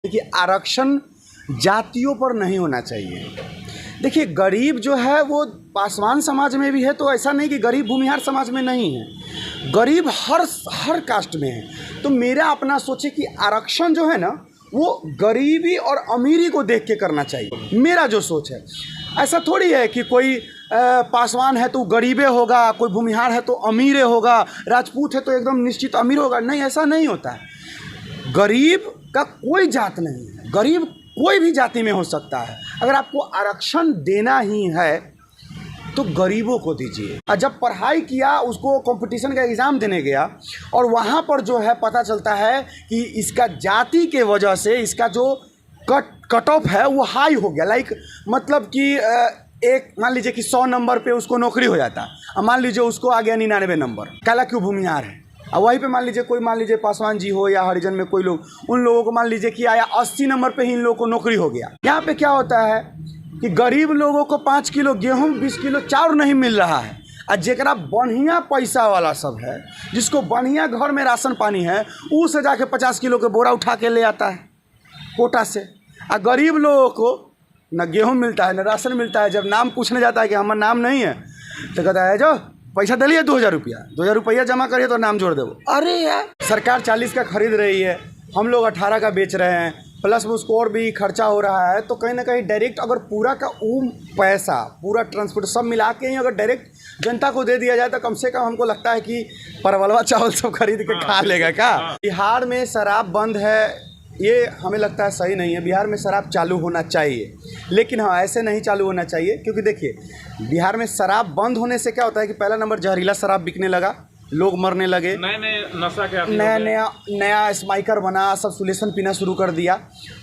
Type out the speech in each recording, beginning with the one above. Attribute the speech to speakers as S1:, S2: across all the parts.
S1: देखिए, आरक्षण जातियों पर नहीं होना चाहिए। देखिए, गरीब जो है वो पासवान समाज में भी है, तो ऐसा नहीं कि गरीब भूमिहार समाज में नहीं है। गरीब हर कास्ट में है। तो मेरा अपना सोचे कि आरक्षण जो है ना, वो गरीबी और अमीरी को देख के करना चाहिए। मेरा जो सोच है, ऐसा थोड़ी है कि कोई पासवान है तो गरीबे होगा, कोई भूमिहार है तो अमीरे होगा, राजपूत है तो एकदम निश्चित अमीर होगा। नहीं, ऐसा नहीं होता है। गरीब का कोई जात नहीं है, गरीब कोई भी जाति में हो सकता है। अगर आपको आरक्षण देना ही है तो गरीबों को दीजिए। और जब पढ़ाई किया, उसको कंपटीशन का एग्ज़ाम देने गया और वहाँ पर जो है पता चलता है कि इसका जाति के वजह से इसका जो कट ऑफ है वो हाई हो गया। लाइक मतलब कि एक मान लीजिए कि 100 नंबर पे उसको नौकरी हो जाता, और मान लीजिए उसको आ गया 99 नंबर, काला क्यों भूमिहार है। और वहीं पे मान लीजिए पासवान जी हो या हरिजन में कोई लोग, उन लोगों को मान लीजिए कि आया 80 नंबर पे ही इन लोगों को नौकरी हो गया। यहाँ पे क्या होता है कि गरीब लोगों को 5 किलो गेहूँ 20 किलो चाउर नहीं मिल रहा है, और जेकरा बढ़िया पैसा वाला सब है, जिसको बढ़िया घर में राशन पानी है, उसे जाके 50 किलो के बोरा उठा के ले आता है कोटा से। और गरीब लोगों को न गेहूँ मिलता है न राशन मिलता है। जब नाम पूछने जाता है कि हमारा नाम नहीं है, तो कहता है जो पैसा दिलिए 2000 रुपया जमा करिए तो नाम जोड़ दो। अरे यार, सरकार 40 का खरीद रही है, हम लोग 18 का बेच रहे हैं, प्लस उसको और भी खर्चा हो रहा है। तो कहीं ना कहीं डायरेक्ट अगर पूरा का पैसा, पूरा ट्रांसपोर्ट सब मिला के ही अगर डायरेक्ट जनता को दे दिया जाए तो कम से कम हमको लगता है कि परवलवा चावल सब खरीद के खा लेगा क्या। बिहार में शराब बंद है, ये हमें लगता है सही नहीं है। बिहार में शराब चालू होना चाहिए, लेकिन हाँ, ऐसे नहीं चालू होना चाहिए। क्योंकि देखिए, बिहार में शराब बंद होने से क्या होता है कि पहला नंबर जहरीला शराब बिकने लगा, लोग मरने लगे,
S2: नए नशा के
S1: नया स्माइकर बना, सब सुलेसन पीना शुरू कर दिया।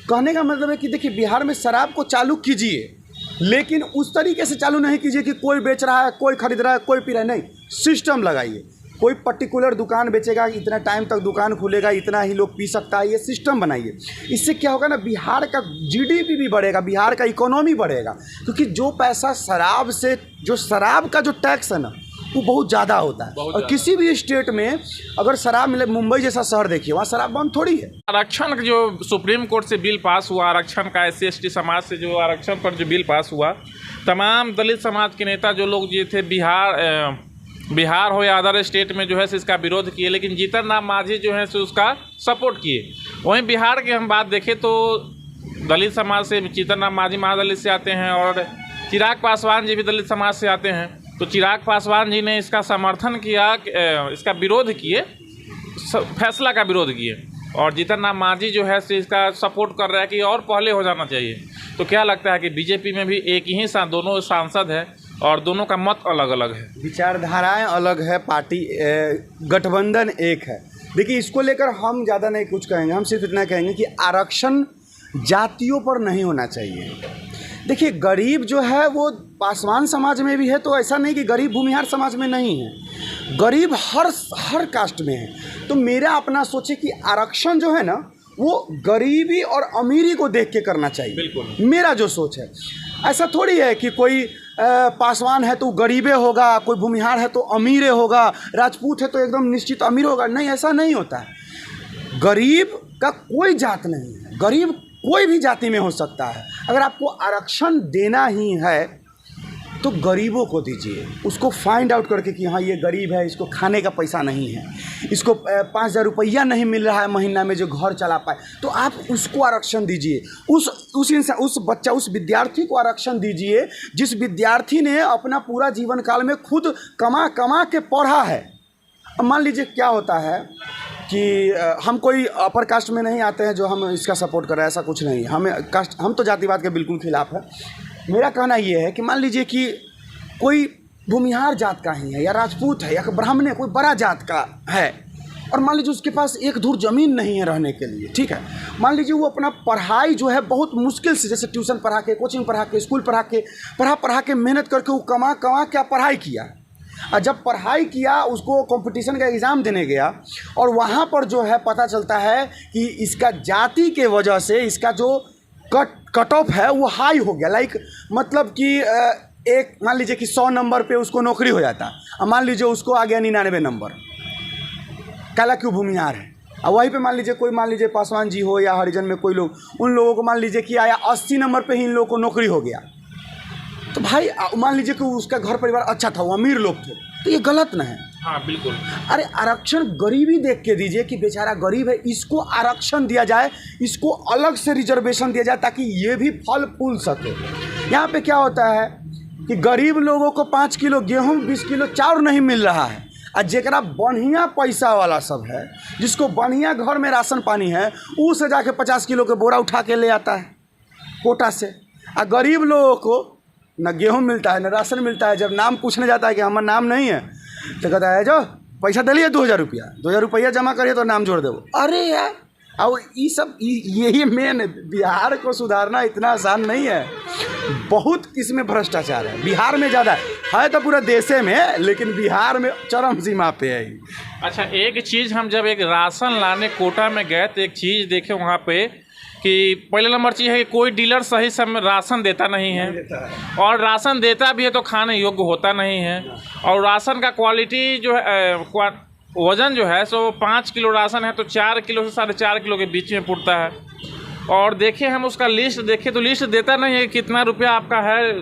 S1: कहने का मतलब है कि देखिए, बिहार में शराब को चालू कीजिए, लेकिन उस तरीके से चालू नहीं कीजिए कि कोई बेच रहा है, कोई खरीद रहा है, कोई पी रहा है। नहीं, सिस्टम लगाइए। कोई पर्टिकुलर दुकान बेचेगा, इतना टाइम तक दुकान खुलेगा, इतना ही लोग पी सकता है, ये सिस्टम बनाइए। इससे क्या होगा ना, बिहार का जीडीपी भी बढ़ेगा, बिहार का इकोनॉमी बढ़ेगा। क्योंकि जो पैसा शराब से, जो शराब का जो टैक्स है ना, वो बहुत ज़्यादा होता है। और किसी भी स्टेट में अगर शराब मिले, मुंबई जैसा शहर देखिए, वहाँ शराब बंद थोड़ी है।
S2: आरक्षण जो सुप्रीम कोर्ट से बिल पास हुआ, आरक्षण का SC/ST समाज से जो आरक्षण पर जो बिल पास हुआ, तमाम दलित समाज के नेता जो लोग ये थे, बिहार हो या अदर स्टेट में जो है इसका विरोध किए, लेकिन जीतन राम मांझी जो है उसका सपोर्ट किए। वहीं बिहार की हम बात देखें तो दलित समाज से जीतन राम मांझी महादलित से आते हैं, और चिराग पासवान जी भी दलित समाज से आते हैं। तो चिराग पासवान जी ने इसका समर्थन किया, इसका विरोध किए, फैसला का विरोध किए, और जीतन राम मांझी जो है इसका सपोर्ट कर रहा है कि और पहले हो जाना चाहिए। तो क्या लगता है कि बीजेपी में भी एक ही दोनों सांसद है और दोनों का मत अलग अलग है,
S1: विचारधाराएं अलग है, पार्टी गठबंधन एक है। देखिए, इसको लेकर हम ज़्यादा नहीं कुछ कहेंगे, हम सिर्फ इतना कहेंगे कि आरक्षण जातियों पर नहीं होना चाहिए। देखिए, गरीब जो है वो पासवान समाज में भी है, तो ऐसा नहीं कि गरीब भूमिहार समाज में नहीं है। गरीब हर कास्ट में है। तो मेरा अपना सोचे कि आरक्षण जो है ना, वो गरीबी और अमीरी को देख के करना चाहिए।
S2: बिल्कुल,
S1: मेरा जो सोच है, ऐसा थोड़ी है कि कोई पासवान है तो गरीबे होगा, कोई भूमिहार है तो अमीरे होगा, राजपूत है तो एकदम निश्चित अमीर होगा। नहीं, ऐसा नहीं होता है। गरीब का कोई जात नहीं है, गरीब कोई भी जाति में हो सकता है। अगर आपको आरक्षण देना ही है तो गरीबों को दीजिए। उसको फाइंड आउट करके कि हाँ, ये गरीब है, इसको खाने का पैसा नहीं है, इसको 5000 रुपया नहीं मिल रहा है महीना में जो घर चला पाए, तो आप उसको आरक्षण दीजिए। उस बच्चा, उस विद्यार्थी को आरक्षण दीजिए जिस विद्यार्थी ने अपना पूरा जीवन काल में खुद कमा के पढ़ा है। अब मान लीजिए क्या होता है कि हम कोई अपर कास्ट में नहीं आते हैं जो हम इसका सपोर्ट कर रहे हैं, ऐसा कुछ नहीं। हम तो जातिवाद के बिल्कुल खिलाफ है। मेरा कहना ये है कि मान लीजिए कि कोई भूमिहार जात का ही है, या राजपूत है, या ब्राह्मण है, कोई बड़ा जात का है, और मान लीजिए उसके पास एक धूर ज़मीन नहीं है रहने के लिए, ठीक है। मान लीजिए वो अपना पढ़ाई जो है बहुत मुश्किल से, जैसे ट्यूशन पढ़ा के, कोचिंग पढ़ा के, स्कूल पढ़ा के मेहनत करके वो कमा के पढ़ाई किया। और जब पढ़ाई किया, उसको कंपटीशन का एग्ज़ाम देने गया, और वहाँ पर जो है पता चलता है कि इसका जाति के वजह से इसका जो कट ऑफ है वो हाई हो गया। लाइक मतलब कि एक मान लीजिए कि 100 नंबर पे उसको नौकरी हो जाता, और मान लीजिए उसको आ गया 99 नंबर, काला क्यों भूमिहार है। और वहीं पे मान लीजिए पासवान जी हो या हरिजन में कोई लोग, उन लोगों को मान लीजिए कि आया 80 नंबर पे ही इन लोगों को नौकरी हो गया, तो भाई मान लीजिए कि उसका घर परिवार अच्छा था, वो अमीर लोग थे, तो ये गलत ना है।
S2: हाँ बिल्कुल।
S1: अरे आरक्षण गरीबी देख के दीजिए कि बेचारा गरीब है, इसको आरक्षण दिया जाए, इसको अलग से रिजर्वेशन दिया जाए ताकि ये भी फल फूल सके। यहाँ पे क्या होता है कि गरीब लोगों को 5 किलो गेहूँ 20 किलो चाउर नहीं मिल रहा है, और जेकरा बढ़िया पैसा वाला सब है, जिसको बढ़िया घर में राशन पानी है, उसे जाके 50 किलो के बोरा उठा के ले आता है कोटा से। और गरीब लोगों को न गेहूँ मिलता है न राशन मिलता है। जब नाम पूछने जाता है कि हमारा नाम नहीं है, तो कहता है जो पैसा दिलिए 2000 रुपया जमा करिए तो नाम जोड़ दो। अरे यार, अब ये सब यही मेन, बिहार को सुधारना इतना आसान नहीं है, बहुत इसमें भ्रष्टाचार है। बिहार में ज़्यादा है तो पूरे देशे में, लेकिन बिहार में चरम सीमा पे है।
S2: अच्छा, एक चीज़ हम जब एक राशन लाने कोटा में गए तो एक चीज़ देखे वहाँ पे कि पहले नंबर चीज़ है कि कोई डीलर सही समय राशन देता नहीं है, और राशन देता भी है तो खाने योग्य होता नहीं है। और राशन का क्वालिटी जो है, वज़न जो है सो 5 किलो राशन है तो 4 किलो से 4.5 किलो के बीच में पड़ता है। और देखे हम उसका लिस्ट देखे तो लिस्ट देता नहीं है कितना रुपया आपका है,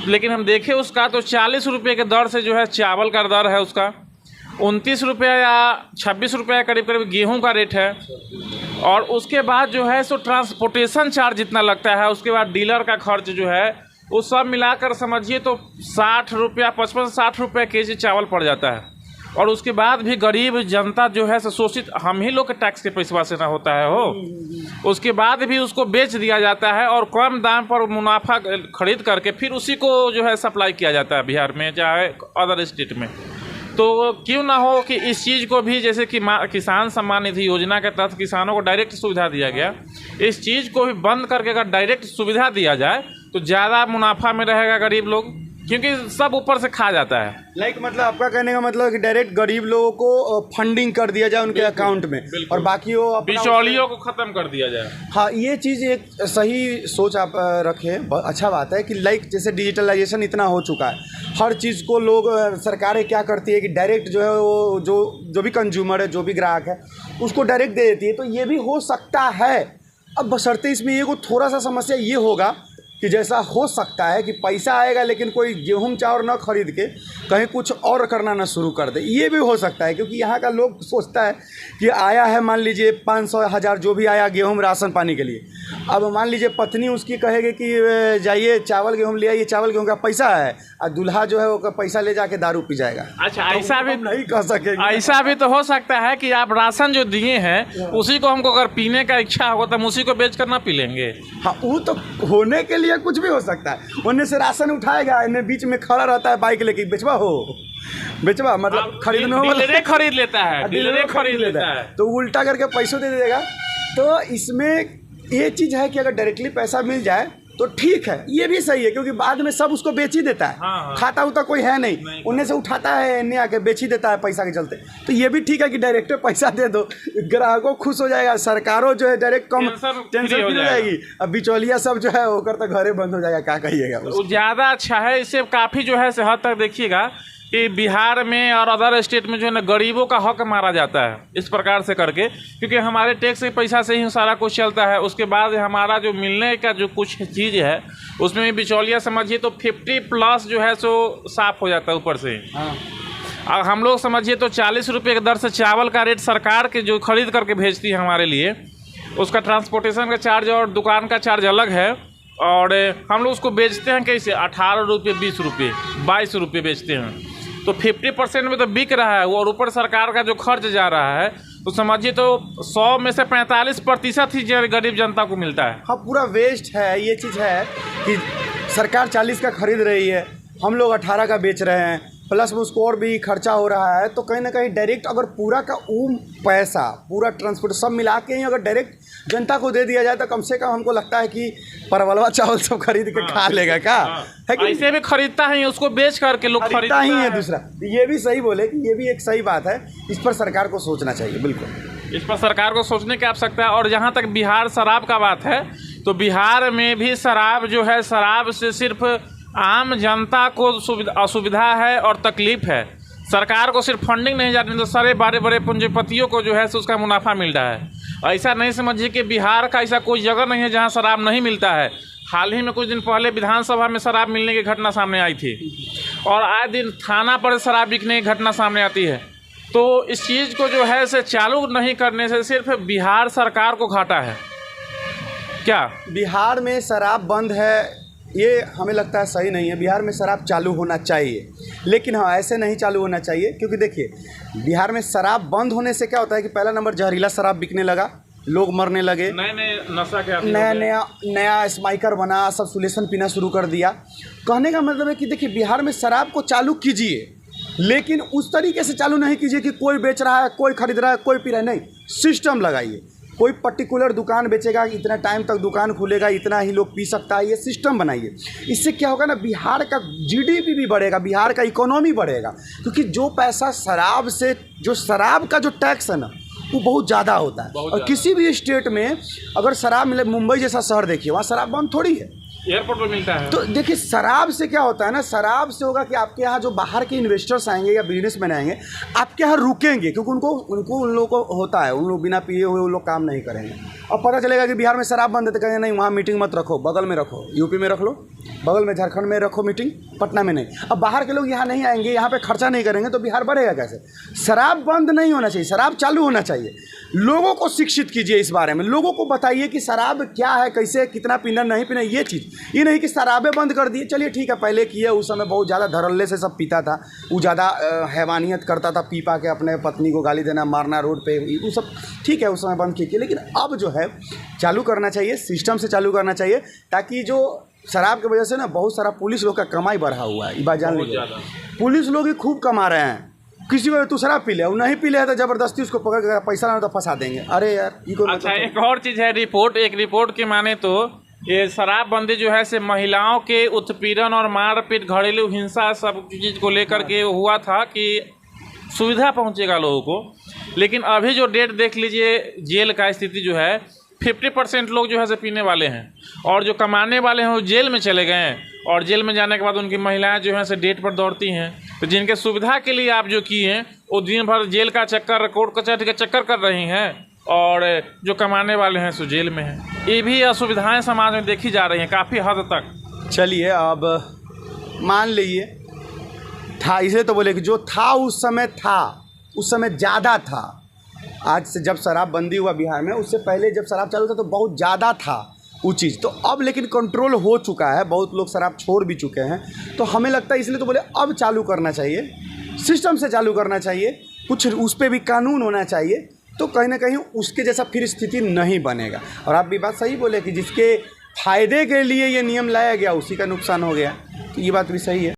S2: लेकिन हम देखे उसका तो 40 रुपये के दर से जो है चावल का दर है उसका, 29 रुपये या 26 रुपये करीब करीब गेहूं का रेट है। और उसके बाद जो है सो ट्रांसपोर्टेशन चार्ज जितना लगता है, उसके बाद डीलर का खर्च जो है वो सब मिलाकर समझिए तो 60 रुपया 55-60 रुपये केजी चावल पड़ जाता है। और उसके बाद भी गरीब जनता जो है शोषित हम ही लोग के टैक्स के पैसा से ना होता है हो, उसके बाद भी उसको बेच दिया जाता है और कम दाम पर मुनाफा खरीद करके फिर उसी को जो है सप्लाई किया जाता है बिहार में चाहे अदर स्टेट में। तो क्यों ना हो कि इस चीज़ को भी, जैसे कि किसान सम्मान निधि योजना के तहत किसानों को डायरेक्ट सुविधा दिया गया, इस चीज़ को भी बंद करके अगर डायरेक्ट सुविधा दिया जाए तो ज़्यादा मुनाफा में रहेगा गरीब लोग, क्योंकि सब ऊपर से खा जाता है।
S1: मतलब आपका कहने का मतलब कि डायरेक्ट गरीब लोगों को फंडिंग कर दिया जाए उनके अकाउंट में, और बाकी वो
S2: बिचौलियों को ख़त्म कर दिया जाए।
S1: हाँ, ये चीज़ एक सही सोच आप रखें, अच्छा बात है कि जैसे डिजिटलाइजेशन इतना हो चुका है, हर चीज़ को लोग सरकारें क्या करती है कि डायरेक्ट जो है वो जो भी कंज्यूमर है, जो भी ग्राहक है, उसको डायरेक्ट दे देती है। तो ये भी हो सकता है। अब बशर्ते इसमें ये को थोड़ा सा समस्या ये होगा कि जैसा हो सकता है कि पैसा आएगा लेकिन कोई गेहूं चावल ना खरीद के कहीं कुछ और करना ना शुरू कर दे, ये भी हो सकता है। क्योंकि यहाँ का लोग सोचता है कि आया है मान लीजिए 500-1000 जो भी आया गेहूं राशन पानी के लिए, अब मान लीजिए पत्नी उसकी कहेगी कि जाइए चावल गेहूं ले आइए, चावल गेहूं का पैसा है, और दूल्हा जो है वो पैसा ले जाके दारू पी जाएगा।
S2: अच्छा, ऐसा भी
S1: नहीं कह सकेंगे।
S2: ऐसा भी तो हो सकता है कि आप राशन जो दिए हैं उसी को हमको अगर पीने का इच्छा होगा तो हम उसी को बेच कर ना पी लेंगे।
S1: हाँ, वो तो होने के लिए कुछ भी हो सकता है। उन्हें से राशन उठाएगा, इन्हें बीच में खड़ा रहता है बाइक लेके, बेचवा मतलब खरीदने
S2: डीलरे खरीद लेता है, डीलरे खरीद लेता है
S1: तो उल्टा करके पैसों दे देगा। तो इसमें ये चीज़ है कि अगर डायरेक्टली पैसा मिल जाए तो ठीक है, ये भी सही है, क्योंकि बाद में सब उसको बेच ही देता है।
S2: हाँ।
S1: खाता उता कोई है नहीं, उन्हें से उठाता है, इन्हें आके बेच ही देता है पैसा के चलते। तो ये भी ठीक है कि डायरेक्ट पैसा दे दो, ग्राहकों खुश हो जाएगा, सरकारों जो है डायरेक्ट कम टेंशन फ्री हो जाएगी, अब बिचौलिया सब जो है होकर तो घरे बंद हो जाएगा। क्या कहिएगा,
S2: वो ज़्यादा अच्छा है। इससे काफ़ी जो है हद तक देखिएगा कि बिहार में और अदर स्टेट में जो है ना गरीबों का हक मारा जाता है इस प्रकार से करके, क्योंकि हमारे टैक्स के पैसा से ही सारा कुछ चलता है। उसके बाद हमारा जो मिलने का जो कुछ चीज़ है उसमें भी बिचौलिया समझिए तो 50+ जो है सो साफ हो जाता है ऊपर से। और हम लोग समझिए तो 40 रुपये के दर से चावल का रेट सरकार के जो खरीद करके भेजती है हमारे लिए, उसका ट्रांसपोर्टेशन का चार्ज और दुकान का चार्ज अलग है, और हम लोग उसको बेचते हैं कैसे 18 रुपये 20 रुपये 22 रुपये बेचते हैं। तो 50% में तो बिक रहा है वो, और ऊपर सरकार का जो खर्च जा रहा है तो समझिए तो 100 में से 45% ही गरीब जनता को मिलता है।
S1: हाँ, पूरा वेस्ट है। ये चीज़ है कि सरकार 40 का खरीद रही है, हम लोग 18 का बेच रहे हैं, प्लस में उसको और भी खर्चा हो रहा है। तो कहीं ना कहीं डायरेक्ट अगर पूरा का पैसा, पूरा ट्रांसपोर्ट सब मिला के ही अगर डायरेक्ट जनता को दे दिया जाए तो कम से कम हमको लगता है कि परवलवा चावल सब खरीद के खा लेगा। क्या है कि
S2: ऐसे भी खरीदता है, उसको बेच करके लोग खरीदता
S1: ही है। दूसरा ये भी सही बोले कि ये भी एक सही बात है, इस पर सरकार को सोचना चाहिए। बिल्कुल,
S2: इस पर सरकार को सोचने की आवश्यकता है। और जहाँ तक बिहार शराब का बात है तो बिहार में भी शराब जो है, शराब से सिर्फ आम जनता को असुविधा है और तकलीफ है। सरकार को सिर्फ फंडिंग नहीं जाती, तो सारे बड़े बड़े पूंजीपतियों को जो है सो उसका मुनाफा मिल रहा है। ऐसा नहीं समझिए कि बिहार का ऐसा कोई जगह नहीं है जहाँ शराब नहीं मिलता है। हाल ही में कुछ दिन पहले विधानसभा में शराब मिलने की घटना सामने आई थी, और आए दिन थाना पर शराब बिकने की घटना सामने आती है। तो इस चीज़ को जो है से चालू नहीं करने से सिर्फ बिहार सरकार को घाटा है। क्या
S1: बिहार में शराब बंद है ये हमें लगता है सही नहीं है। बिहार में शराब चालू होना चाहिए, लेकिन हाँ ऐसे नहीं चालू होना चाहिए, क्योंकि देखिए बिहार में शराब बंद होने से क्या होता है कि पहला नंबर जहरीला शराब बिकने लगा, लोग मरने लगे,
S2: नए नशा के
S1: नया स्माइकर बना, सब सुलेशन पीना शुरू कर दिया। कहने का मतलब है कि देखिए बिहार में शराब को चालू कीजिए, लेकिन उस तरीके से चालू नहीं कीजिए कि कोई बेच रहा है, कोई खरीद रहा है, कोई पी रहा है। नहीं, सिस्टम लगाइए। कोई पर्टिकुलर दुकान बेचेगा, इतना टाइम तक दुकान खुलेगा, इतना ही लोग पी सकता है, ये सिस्टम बनाइए। इससे क्या होगा ना, बिहार का जीडीपी भी बढ़ेगा, बिहार का इकोनॉमी बढ़ेगा, क्योंकि जो पैसा शराब से, जो शराब का जो टैक्स है ना वो बहुत ज़्यादा होता है। और किसी भी स्टेट में अगर शराब मिले, मुंबई जैसा शहर देखिए, वहाँ शराब बंद थोड़ी है,
S2: एयरपोर्ट पर मिलता है।
S1: तो देखिए शराब से क्या होता है ना, शराब से होगा कि आपके यहाँ जो बाहर के इन्वेस्टर्स आएंगे या बिजनेसमैन आएंगे, आपके यहाँ रुकेंगे, क्योंकि उन लोगों को होता है, उन लोग बिना पिए हुए उन लोग काम नहीं करेंगे। और पता चलेगा कि बिहार में शराब बंद है तो कहेंगे नहीं वहाँ मीटिंग मत रखो, बगल में रखो, यूपी में रख लो, बगल में झारखंड में रखो मीटिंग, पटना में नहीं। अब बाहर के लोग यहाँ नहीं आएंगे, यहाँ पे खर्चा नहीं करेंगे, तो बिहार बढ़ेगा कैसे? शराब बंद नहीं होना चाहिए, शराब चालू होना चाहिए। लोगों को शिक्षित कीजिए इस बारे में, लोगों को बताइए कि शराब क्या है, कैसे, कितना पीना नहीं पीना, ये चीज़। ये नहीं कि शराबें बंद कर दिए, चलिए ठीक है, पहले किए, उस समय बहुत ज़्यादा धड़ल्ले से सब पीता था, वो ज़्यादा हैवानियत करता था, पी पा के अपने पत्नी को गाली देना, मारना रोड पे, वो सब ठीक है, उस समय बंद किए। लेकिन अब जो है चालू करना चाहिए, सिस्टम से चालू करना चाहिए, ताकि जो शराब की वजह से ना बहुत सारा पुलिस लोग का कमाई बढ़ा हुआ है। ये बात जान लीजिए, पुलिस लोग ही खूब कमा रहे हैं। किसी को तू शराब पी ले, वो नहीं पी ले तो जबरदस्ती उसको पकड़ कर पैसा ना तो फंसा देंगे। अरे यार
S2: अच्छा, एक और चीज़ है, एक रिपोर्ट के माने तो ये शराबबंदी जो है से महिलाओं के उत्पीड़न और मारपीट, घरेलू हिंसा, सब चीज़ को लेकर के हुआ था कि सुविधा पहुंचेगा लोगों को। लेकिन अभी जो डेट देख लीजिए, जेल का स्थिति जो है, 50% लोग जो है से पीने वाले हैं, और जो कमाने वाले हैं वो जेल में चले गए हैं, और जेल में जाने के बाद उनकी महिलाएं जो हैं से डेट पर दौड़ती हैं। तो जिनके सुविधा के लिए आप जो किए हैं वो दिन भर जेल का चक्कर, कोर्ट कचहरी का चक्कर कर रही हैं, और जो कमाने वाले हैं सो जेल में हैं। ये भी असुविधाएं समाज में देखी जा रही हैं काफ़ी हद तक।
S1: चलिए अब मान लीजिए था, इसलिए तो बोले कि जो था उस समय ज़्यादा था। आज से जब शराबबंदी हुआ बिहार में, उससे पहले जब शराब चालू था तो बहुत ज़्यादा था वो चीज़। तो अब लेकिन कंट्रोल हो चुका है, बहुत लोग शराब छोड़ भी चुके हैं। तो हमें लगता है इसलिए तो बोले अब चालू करना चाहिए, सिस्टम से चालू करना चाहिए, कुछ उस पर भी कानून होना चाहिए, तो कहीं ना कहीं उसके जैसा फिर स्थिति नहीं बनेगा। और आप भी बात सही बोले कि जिसके फ़ायदे के लिए ये नियम लाया गया उसी का नुकसान हो गया, तो ये बात भी सही है।